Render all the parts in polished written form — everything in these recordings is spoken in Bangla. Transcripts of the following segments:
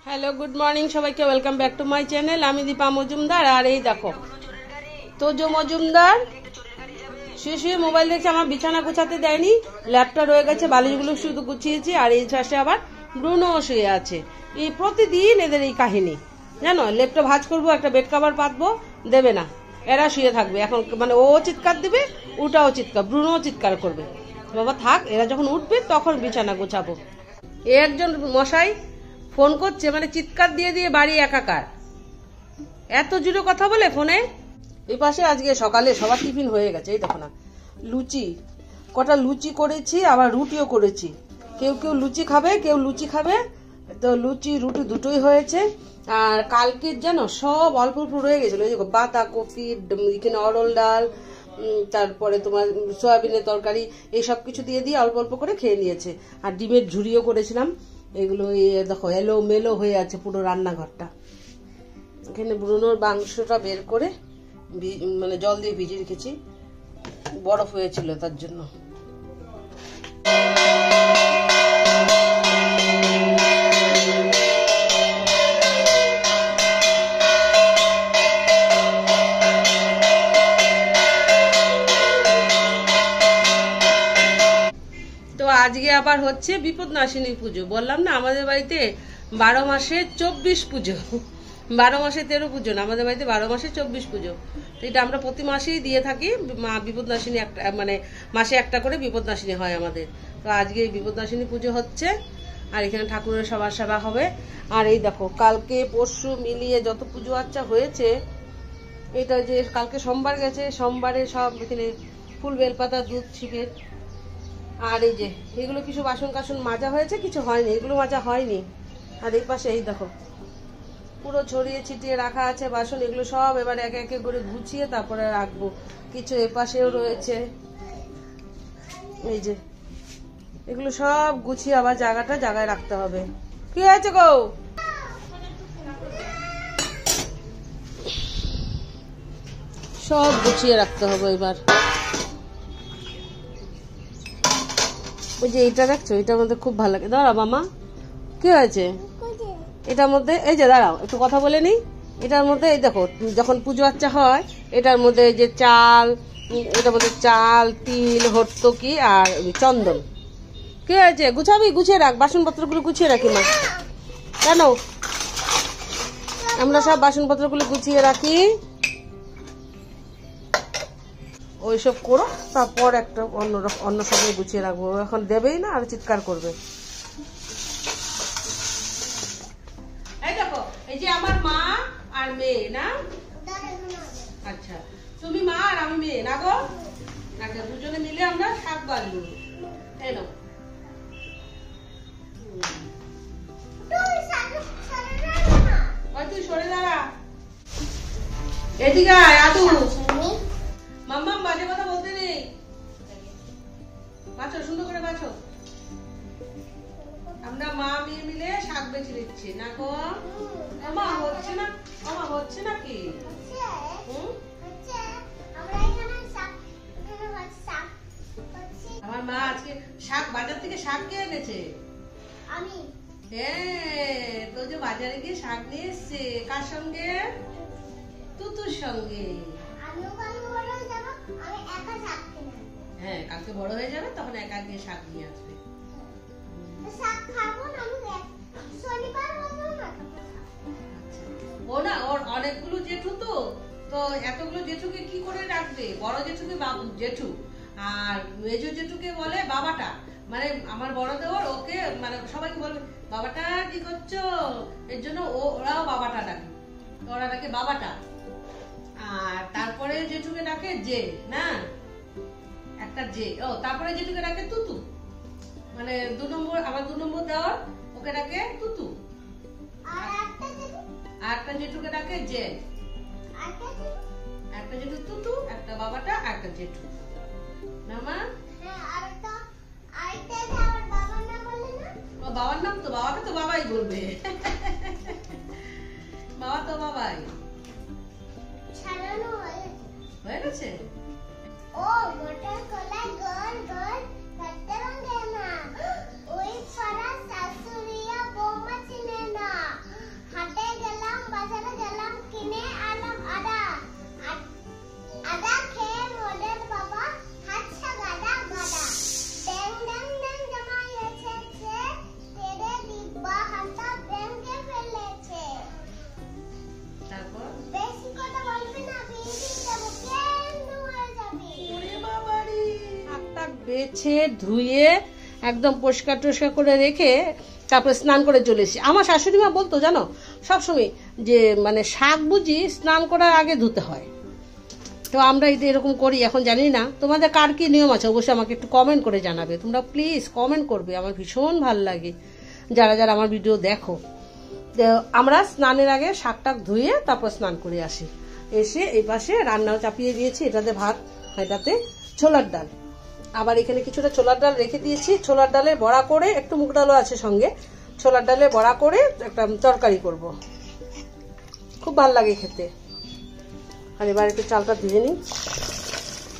হ্যালো, গুড মর্নিং সবাইকে। Welcome back to my channel. আমি দীপা মজুমদার। আর এই দেখো তোজো মজুমদার শুয়ে শুয়ে মোবাইল দেখছে। আমার বিছানা গুছাতে দেয়নি, ল্যাপটা রয়ে গেছে, বালিশগুলো শুধু গুছিয়েছি। আর এই পাশে আবার ব্রুনো শুয়ে আছে। এই প্রতিদিন এদের এই কাহিনী, জানো। লেপটা ভাঁজ করবো, একটা বেড কাভার পাতবো, দেবে না। এরা শুয়ে থাকবে এখন, মানে ও চিৎকার দিবে, ওটাও চিৎকার, ব্রুনোও চিৎকার করবে। বাবা থাক, এরা যখন উঠবে তখন বিছানা গোছাবো। এ একজন মশাই ফোন করছে, মানে চিৎকার দিয়ে দিয়ে বাড়ি একাকার, এত জোরে কথা বলে ফোনে। এই পাশে আজকে সকালে সবার টিফিন হয়ে গেছে। এই দেখো না, লুচি, কটা লুচি করেছি, আবার রুটিও করেছি। কেউ কেউ লুচি খাবে, কেউ লুচি খাবে, তো লুচি রুটি দুটোই হয়েছে। আর কালকের যেন সব অল্প অল্প রয়ে গেছিলো। এই বাঁধাকপি, এখানে অরল ডাল, তারপরে তোমার সয়াবিনের তরকারি, এই সব কিছু দিয়ে দিয়ে অল্প অল্প করে খেয়ে নিয়েছে। আর ডিমের ঝুড়িও করেছিলাম। এগুলো দেখো এলো মেলো হয়ে আছে পুরো রান্নাঘরটা। এখানে ব্রুনোর মাংসটা বের করে মানে জল দিয়ে ভিজিয়ে রেখেছি, বরফ হয়েছিল তার জন্য। তো আজকে আবার হচ্ছে বিপদনাশিনী পুজো। বললাম না আমাদের বাড়িতে 12 মাসে 24 পুজো, 12 মাসে 13 পুজো না, আমাদের বাড়িতে 12 মাসে 24 পুজো। তো এটা আমরা প্রতি মাসেই দিয়ে থাকি। মা বিপদনাশিনী একটা, মানে মাসে একটা করে বিপদনাশিনী হয় আমাদের। তো আজকে বিপদনাশিনী পুজো হচ্ছে, আর এখানে ঠাকুরের সবার সেবা হবে। আর এই দেখো কালকে পরশু মিলিয়ে যত পুজো আচ্ছা হয়েছে, এটা যে কালকে সোমবার গেছে, সোমবারে সব এখানে ফুল, বেলপাতা, দুধ, ছিপে। আর এই যে এগুলো কিছু বাসন কাসন মাজা হয়েছে, কিছু হয়নি, এগুলো মাজা হয়নি। আর এই পাশে এই দেখো পুরো ছড়িয়ে ছিটিয়ে রাখা আছে বাসন। এগুলো সব এবার একে একে করে গুছিয়ে তারপরে রাখবো। কিছু এ পাশেও রয়েছে, এই যে এগুলো সব গুছিয়ে আবার জায়গাটা জায়গায় রাখতে হবে। কি হয়েছে গো? সব গুছিয়ে রাখতে হবে এবার। ওই যে এইটা দেখছো, এটার মধ্যে খুব ভালো লাগে। দাঁড়াও মামা, কি হয়েছে এটার মধ্যে? এই যে দাঁড়াও একটু কথা বলে নি। এটার মধ্যে এই দেখো, যখন পুজো আচ্চা হয় এটার মধ্যে এই যে চাল, এটার মধ্যে চাল, তিল, হর্তকি আর চন্দন। কি হয়েছে? গুছাবি, গুছিয়ে রাখ, বাসনপত্রগুলো গুছিয়ে রাখি মা। কেন আমরা সব বাসনপত্রগুলো গুছিয়ে রাখি, ওইসব করো, তারপর একটা অন্য সময় গুছিয়ে রাখবো। এখন দেবেই না, আর চিৎকার করবে। এই দেখো, এই যে আমার মা আর মেয়ে না। আচ্ছা, তুমি মা আর আমি মেয়ে না গো। আচ্ছা, দুজনে মিলে আমরা শাক বাঁধবো। এই নাও। তুই সরে দাঁড়া, এদিকে আয় আদু। মাম্মাম বাজে কথা বলতে নেই, বাছো সুন্দর করে বাছো। আমরা মা মেয়ে মিলে শাক বেছে দিচ্ছি না গো। আমা হচ্ছে না, আমা হচ্ছে নাকি? আমার মা আজকে শাক, বাজার থেকে শাক কে এনেছে? আমি। হ্যাঁ, তো যে বাজারে গিয়ে শাক নিয়ে এসছে। কার সঙ্গে? তুতুর সঙ্গে। হ্যাঁ, কালকে বড় হয়ে যাবে, তখন একা গিয়ে শাক নিয়ে আসবে। ও না, ওর অনেকগুলো জেঠু, তো তো এতগুলো জেঠুকে কি করে রাখবে? বড় জেঠুকে জেঠু, আর মেজো জেঠুকে বলে বাবাটা। মানে আমার বড় দেওয়ার ওকে, মানে সবাইকে বলবে বাবাটা কি করছো, এর জন্য ওরাও বাবাটা ডাকে, ওরা ডাকে বাবাটা। আর তারপরে জেঠুকে ডাকে জে, না একটা জে। ও তারপরে জেঠুকে ডাকে তুতু, মানে 2 নম্বর, আমার 2 নম্বর দেওয়ার, ওকে ডাকে তুতু। আর একটা জেঠুকে ডাকে জে, একটা জেঠু তুতু, একটা বাবাটা, একটা জেঠু না মা। বাবার নাম তো, বাবাকে তো বাবাই বলবে, বাবা তো বাবাই। হয়ে গেছে। ও গোটা কলা গোল গোল করতে পারে না, ওই পাড়া শাশুড়িয়া বৌমা চিনে না। বেছে ধুয়ে একদম পরিষ্কার টরিষ্কার করে রেখে তারপরে স্নান করে চলে এসেছি। আমার শাশুড়ি মা বলতো জানো সবসময় যে মানে শাক বুঝি স্নান করার আগে ধুতে হয়। তো আমরা এটা এরকম করি। এখন জানি না তোমাদের কার কি নিয়ম আছে, অবশ্যই আমাকে একটু কমেন্ট করে জানাবে। তোমরা প্লিজ কমেন্ট করবে, আমার ভীষণ ভালো লাগে যারা যারা আমার ভিডিও দেখো। তো আমরা স্নানের আগে শাকটাক ধুয়ে তারপর স্নান করে আসি। এসে এই পাশে রান্নাও চাপিয়ে দিয়েছি, এটাতে ভাত, এটাতে ছোলার ডাল। আবার এখানে কিছুটা ছোলার ডাল রেখে দিয়েছি। ছোলার ডালে বড়া করে, একটু মুগ ডালও আছে সঙ্গে, ছোলার ডালে বড়া করে একটা তরকারি করব, খুব ভালো লাগে খেতে। আর এবার একটু চালটা ধুয়ে নিই।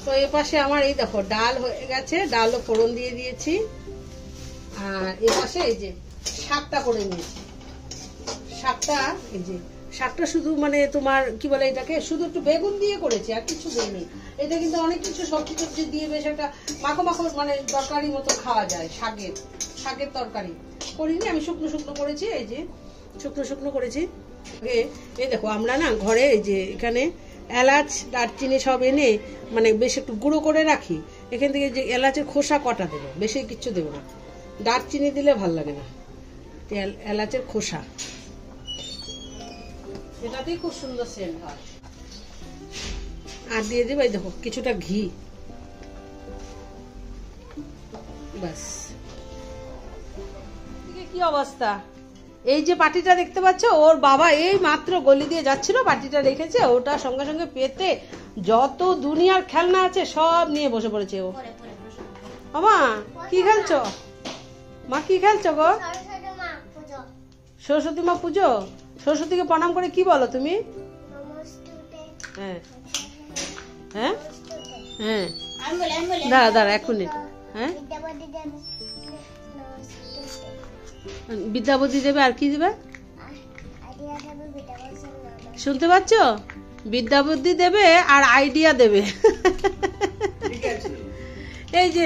তো এ পাশে আমার এই দেখো ডাল হয়ে গেছে, ডালও ফোড়ন দিয়ে দিয়েছি। আর এ পাশে এই যে শাকটা করে নিয়েছি। শাকটা এই যে শাকটা শুধু মানে তোমার কি বলে এটাকে, শুধু একটু বেগুন দিয়ে করেছি আর কিছু দিইনি। এটা কিন্তু অনেক কিছু সবজি টবজি দিয়ে বেশ একটা মাখো মাখো মানে তরকারি মতো খাওয়া যায়। শাকের তরকারি করিনি আমি, শুকনো শুকনো করেছি। এই যে শুকনো শুকনো করেছি। এই দেখো আমরা না ঘরে এই যে এখানে এলাচ দারচিনি সব এনে মানে বেশ একটু গুঁড়ো করে রাখি। এখান থেকে যে এলাচের খোসা কটা দেবো, বেশি কিচ্ছু দেবো না। দারচিনি দিলে ভাল লাগে না, এলাচের খোসা, এটাতেই খুব সুন্দর সেন্ট হয়। আর দিয়ে দেবো এই দেখো কিছুটা ঘি, ব্যাস। কি অবস্থা, এই যে পাটিটা দেখতে পাচ্ছ, ওর বাবা এই মাত্র গলি দিয়ে যাচ্ছিল, পাটিটা রেখেছে, ওটা সঙ্গে সঙ্গে পেতে যত দুনিয়ার খেলনা আছে সব নিয়ে বসে পড়েছে ও। মা কি খেলছো, মা কি খেলছো গো? সরস্বতী মা পুজো। সরস্বতীকে প্রণাম করে কি বলো তুমি? হ্যাঁ হ্যাঁ হ্যাঁ, দাঁড়া দাঁড়া এক মিনিট। হ্যাঁ, বিদ্যাবতী দেবে, আর কি দেবে শুনতে পাচ্ছ? বিদ্যাবুদ্ধি দেবে আর আইডিয়া দেবে। এই যে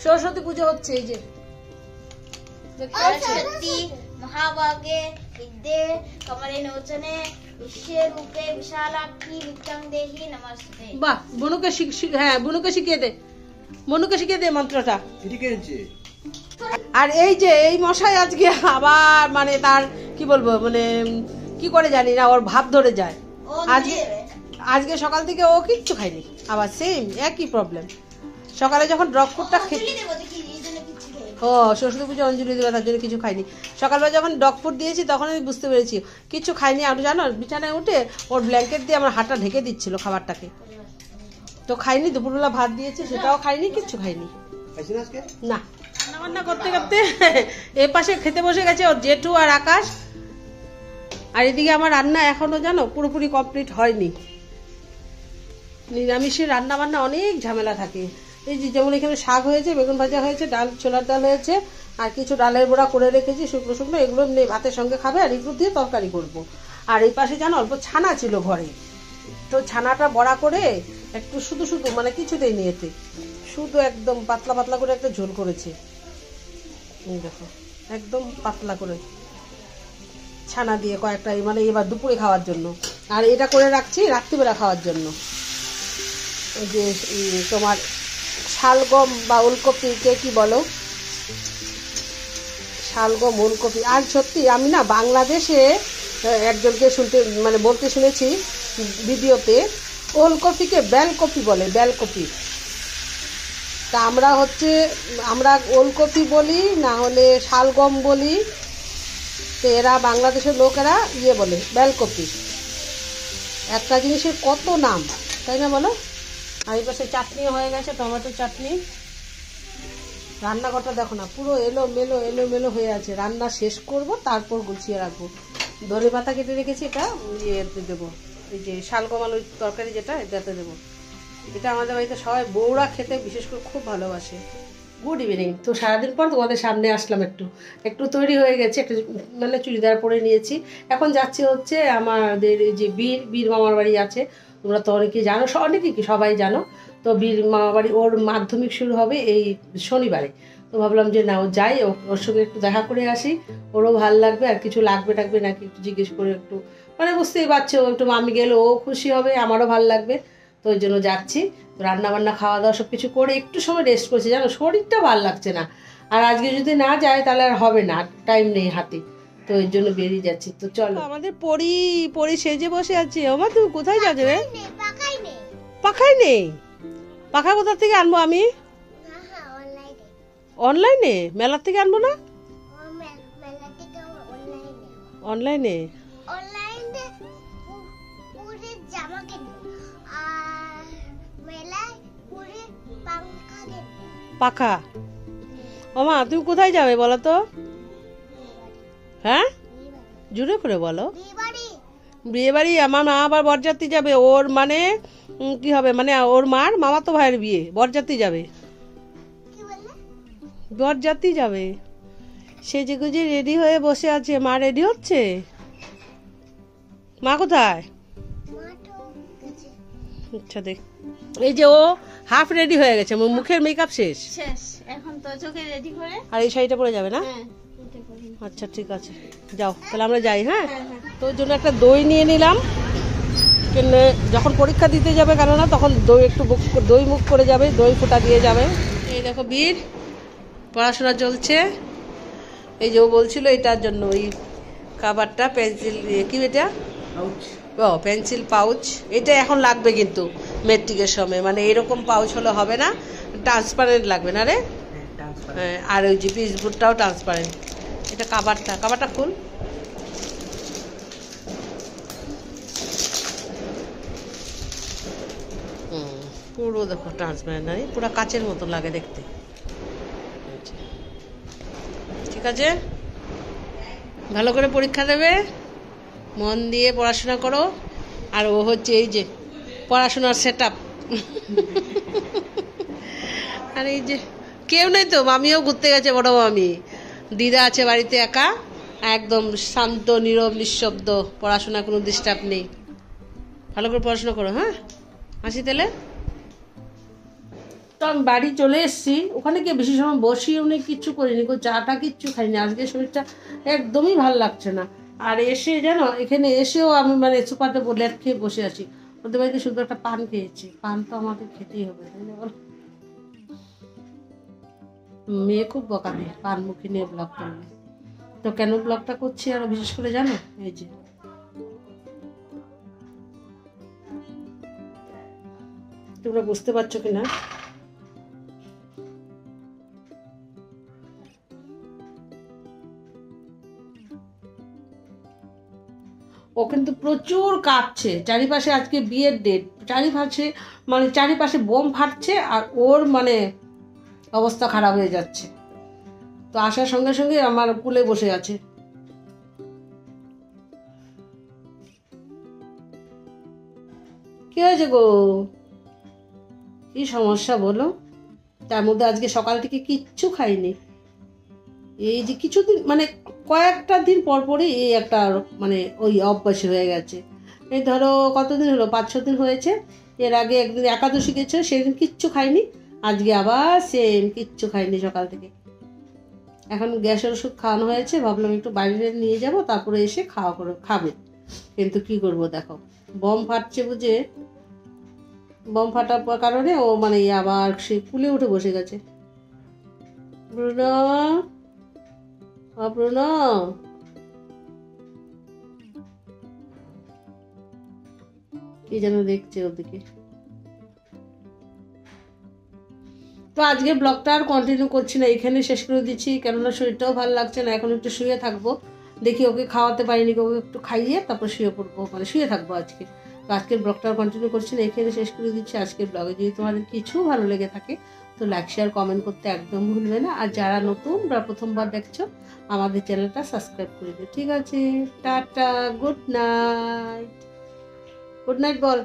সরস্বতী পুজো হচ্ছে, এই যে সরস্বতী মহাভাগে বিদ্যে কমলে নোচনে বিশ্বের রূপে বিশালাক্ষী বিদ্যাং দেহি নমস্তে। বাহ, বনুকে হ্যাঁ বনুকে শিখিয়ে দে, মনুকে শিখিয়ে দে মন্ত্রটা। আর এই যে এই মশাই আজকে আবার মানে তার কি বলবো মানে কি করে জানি না, ওর ভাব ধরে যায়। আজকে সকাল থেকে ও কিচ্ছু খায়নি, আবার সেম একই প্রবলেম। সকালে যখন ড্রপ ফুডটা খেতে, ও সরস্বতী পুজো অঞ্জলি দেবে তার জন্য কিছু খাইনি। সকালবেলা যখন ডগ ফুড দিয়েছি তখন আমি বুঝতে পেরেছি কিছু খাইনি। আর জানো বিছানায় উঠে ওর ব্ল্যাঙ্কেট দিয়ে আমার হাতটা ঢেকে দিচ্ছিল খাবারটাকে, তো খাইনি। দুপুরবেলা ভাত দিয়েছে সেটাও খাইনি, কিচ্ছু খাইনি না। রান্না করতে করতে এ পাশে খেতে বসে গেছে ওর জেঠু আর আকাশ। আর এদিকে আমার রান্না এখনো জানো পুরোপুরি কমপ্লিট হয়নি। নিরামিষের রান্না বান্না অনেক ঝামেলা থাকে। এই যে যেমন এখানে শাক হয়েছে, বেগুন ভাজা হয়েছে, ডাল ছোলার ডাল হয়েছে, আর কিছু ডালের বড়া করে রেখেছি শুকনো শুকনো, এগুলো এমনি ভাতের সঙ্গে খাবে আর এগুলো দিয়ে তরকারি করব। আর এই পাশে জানো অল্প ছানা ছিল ঘরে, তো ছানাটা বড়া করে একটু শুধু শুধু মানে কিছুতেই নিয়েতে শুধু একদম পাতলা পাতলা করে একটা ঝোল করেছে। দেখো একদম পাতলা করে ছানা দিয়ে কয়েকটা, মানে এবার দুপুরে খাওয়ার জন্য। আর এটা করে রাখছি রাত্রিবেলা খাওয়ার জন্য। ওই যে তোমার শালগম বা ওলকপি, কে কি বলো, শালগম ওলকপি। আর সত্যি আমি না বাংলাদেশে একজনকে শুনতে মানে বলতে শুনেছি ভিডিওতে, ওলকপিকে বেলকপি বলে, বেলকপি। তা আমরা ওলকপি বলি, না হলে শালগম বলি, তো এরা বাংলাদেশের লোকেরা বলে বেলকপি। একটা জিনিসের কত নাম, তাই না বলো? আর এই পাশে চাটনি হয়ে গেছে, টমেটো চাটনি। রান্নাঘরটা দেখো না পুরো এলোমেলো হয়ে আছে। রান্না শেষ করব তারপর গুছিয়ে রাখবো। ধনে পাতা কেটে রেখেছি, এটা ইয়েতে দেবো, এই যে শালগম আলুর তরকারি যেটা এটাতে দেবো। এটা আমাদের বাড়িতে সবাই বউরা খেতে বিশেষ করে খুব ভালোবাসে। Good evening. তো সারাদিন পর তোমাদের সামনে আসলাম, একটু তৈরি হয়ে গেছে, একটু মানে চুড়িদার পরে নিয়েছি। এখন যাচ্ছি হচ্ছে আমাদের যে বীর মামার বাড়ি আছে, তোমরা তো অনেকেই জানো, অনেকেই কি সবাই জানো। তো বীর মামার বাড়ি ওর মাধ্যমিক শুরু হবে এই শনিবারে। তো ভাবলাম যে না ও যাই, ওর সঙ্গে একটু দেখা করে আসি, ওরও ভালো লাগবে। আর কিছু লাগবে টাকবে নাকি একটু জিজ্ঞেস করে একটু মানে বুঝতেই পারছো, একটু মামি গেলে ও খুশি হবে, আমারও ভালো লাগবে। তো ওই জন্য যাচ্ছি। রান্না বান্না খাওয়া দাওয়া সব কিছু করে একটু সময় রেস্ট করছি, জানো শরীরটা ভালো লাগছে না। আর আজকে যদি না যায় তাহলে আর হবে না, টাইম নেই হাতে, তো ওই জন্য বেরিয়ে যাচ্ছি। তো চলো, আমাদের পরি সেজে বসে আছে। ওমা তুমি কোথায় যাবে? পাখাই নেই। পাখা কোথা থেকে আনবো আমি? অনলাইনে? মেলার থেকে আনবো না? অনলাইনে? পাখা? ওমা তুমি কোথায় যাবে বলো তো? হ্যাঁ জোরে করে বলো। বিয়ে বাড়ি। আমার মা আবার বরযাত্রী যাবে, ওর মানে কি হবে, মানে ওর মার মামাতো ভাইয়ের বিয়ে, বরযাত্রী যাবে, বরযাত্রী যাবে। সেজে গুজে রেডি হয়ে বসে আছে। মা রেডি হচ্ছে। মা কোথায়? আচ্ছা দেখ, এই যে ও হাফ রেডি হয়ে গেছে, মুখের মেকআপ শেষ, এখন তো চোখে রেডি করে। আর এই শাড়িটা পরে যাবে না? আচ্ছা ঠিক আছে, যাও তাহলে আমরা যাই। হ্যাঁ, তো ওর জন্য একটা দই নিয়ে নিলাম, যখন পরীক্ষা দিতে যাবে কেননা তখন দই একটু দই মুখ করে যাবে, দই ফোঁটা দিয়ে যাবে। এই দেখো বীর পড়াশোনা চলছে। এই যে ও বলছিল এটার জন্য ওই কাভারটা, পেন্সিল কি এটা, ও পেন্সিল পাউচ, এটা এখন লাগবে কিন্তু মেট্রিকের সময়, মানে এরকম পাউচ হলে হবে না, ট্রান্সপারেন্ট লাগবে না রে। হ্যাঁ, আর ওই যে পিসবোর্ডটাও ট্রান্সপারেন্ট। এটা কাভারটা খুল। পুরো দেখো ট্রান্সপারেন্ট, না পুরো কাচের মতো লাগে দেখতে। ঠিক আছে, ভালো করে পরীক্ষা দেবে, মন দিয়ে পড়াশোনা করো। আর ও হচ্ছে এই যে পড়াশোনার সেট আপ। আর এই যে কেউ নেই তো, মামিও ঘুরতে গেছে, বড় মামি, দিদা আছে বাড়িতে একা, একদম শান্ত নীরব নিঃশব্দ, পড়াশোনা কোনো ডিস্টার্ব নেই। ভালো করে পড়াশোনা করো। হ্যাঁ, আসি তাহলে। তো আমি বাড়ি চলে এসেছি, ওখানে গিয়ে বেশি সময় বসিও নি, কিচ্ছু করিনি, চাটা কিচ্ছু খাইনি, আজকে শরীরটা একদমই ভালো লাগছে না। আর এসে জানো এখানে এসেও আমি মানে সুপাতে লেট খেয়ে বসে আছি। ওদের বাড়িতে শুধু একটা পান খেয়েছি, পান তো আমাকে খেতেই হবে, তাই না বল? মেয়ে খুব বকা দেয় পান মুখে নিয়ে ব্লগ করলে। তো কেন ব্লগটা করছি আরো বিশেষ করে জানো, এই যে তোমরা বুঝতে পারছো কিনা, ও কিন্তু প্রচুর কাঁপছে। চারিপাশে আজকে বিয়ের ডেট, চারিপাশে বোম ফাটছে, আর ওর মানে অবস্থা খারাপ হয়ে যাচ্ছে। তো আসার সঙ্গে সঙ্গে আমার কুলে বসে আছে। কি হয়েছে গো, কি সমস্যা বলো? তার মধ্যে আজকে সকাল থেকে কিচ্ছু খাইনি। এই যে কিছুদিন মানে কয়েকটা দিন পর পরই এই একটা মানে ওই অভ্যাস হয়ে গেছে। এই ধরো কতদিন হলো, 5-6 দিন হয়েছে। এর আগে একদিন একাদশী গেছে, সেদিন কিচ্ছু খাইনি, আজকে আবার সেম কিচ্ছু খাইনি সকাল থেকে। এখন গ্যাসের ওষুধ খাওয়ানো হয়েছে, ভাবলাম একটু বাইরে নিয়ে যাব, তারপরে এসে খাবে। কিন্তু কি করব দেখো, বম ফাটছে বুঝে, বম ফাটার কারণে ও মানে আবার সে কুলে উঠে বসে গেছে। ব্রুনো কি যেন দেখছে ওদিকে। তো আজকে ব্লগটা আর কন্টিনিউ করছি না, এখানে শেষ করে দিচ্ছি, কেননা শরীরটাও ভালো লাগছে না। এখন একটু শুয়ে থাকবো, দেখি ওকে খাওয়াতে পারিনি, ওকে একটু খাইয়ে তারপর শুয়ে পড়বো, মানে শুয়ে থাকবো আজকে। তো আজকের ব্লগটা আর কন্টিনিউ করছি না, এখানে শেষ করে দিচ্ছি আজকের ব্লগে। যদি তোমাদের কিছু ভালো লেগে থাকে তো লাইক শেয়ার কমেন্ট করতে একদম ভুলবে না। আর যারা নতুন বা প্রথমবার দেখছো আমাদের চ্যানেলটা সাবস্ক্রাইব করে দিও। ঠিক আছে, টাটা, গুড নাইট। গুড নাইট বল।